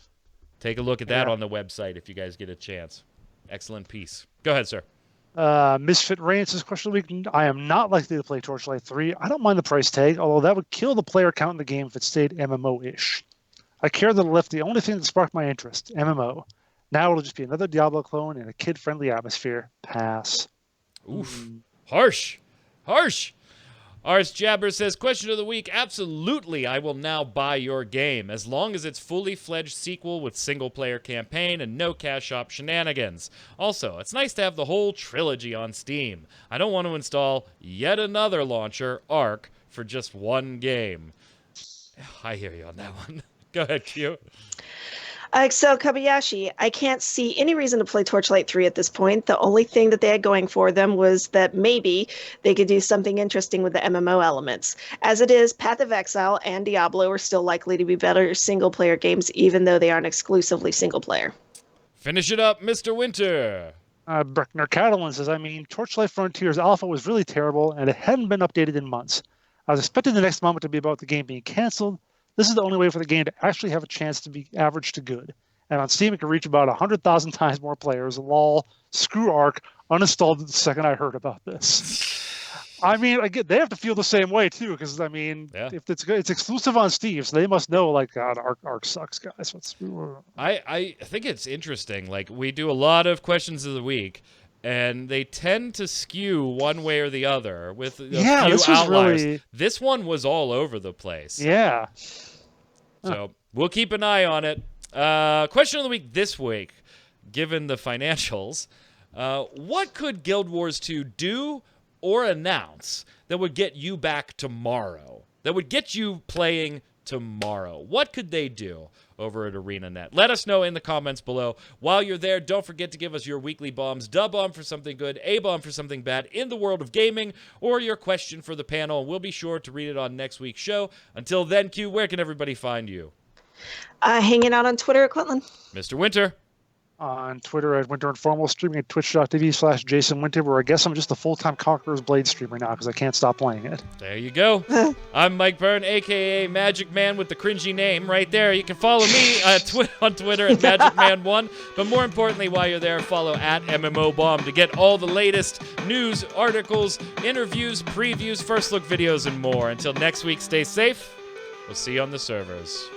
Take a look at that on the website if you guys get a chance. Excellent piece. Go ahead, sir. Misfit Rain says, question of the week, I am not likely to play Torchlight 3. I don't mind the price tag, although that would kill the player count in the game if it stayed MMO-ish. I care that it left the only thing that sparked my interest, MMO. Now it'll just be another Diablo clone in a kid-friendly atmosphere. Pass. Oof. Harsh. Ars Jabber says, question of the week, absolutely I will now buy your game, as long as it's fully fledged sequel with single-player campaign and no cash shop shenanigans. Also, it's nice to have the whole trilogy on Steam. I don't want to install yet another launcher, Arc, for just one game. I hear you on that one. Go ahead, Q. Excel Kabayashi, I can't see any reason to play Torchlight 3 at this point. The only thing that they had going for them was that maybe they could do something interesting with the MMO elements. As it is, Path of Exile and Diablo are still likely to be better single-player games, even though they aren't exclusively single-player. Finish it up, Mr. Winter. Breckner Catalan says, Torchlight Frontiers Alpha was really terrible, and it hadn't been updated in months. I was expecting the next moment to be about the game being canceled. This is the only way for the game to actually have a chance to be average to good. And on Steam, it can reach about 100,000 times more players. Lol. Screw Arc. Uninstalled the second I heard about this. They have to feel the same way, too, because, if it's exclusive on Steam, so they must know, God, Arc sucks, guys. I think it's interesting. We do a lot of questions of the week, and they tend to skew one way or the other with a few outliers. This one was all over the place. Yeah. So we'll keep an eye on it. Question of the week this week, given the financials, what could Guild Wars 2 do or announce that would get you back tomorrow? That would get you playing tomorrow? What could they do over at ArenaNet? Let us know in the comments below. While you're there, don't forget to give us your weekly bombs. Bomb for something good, A-bomb for something bad in the world of gaming, or your question for the panel. We'll be sure to read it on next week's show. Until then, Q, where can everybody find you? Hanging out on Twitter at Quinlan. Mr. Winter. on Twitter at Winter Informal, streaming at twitch.tv/JasonWinter, where I guess I'm just a full-time Conqueror's Blade streamer now because I can't stop playing it. There you go. I'm Mike Byrne, a.k.a. Magic Man with the cringy name right there. You can follow me on Twitter at MagicMan1. But more importantly, while you're there, follow at MMOBomb to get all the latest news, articles, interviews, previews, first look videos, and more. Until next week, stay safe. We'll see you on the servers.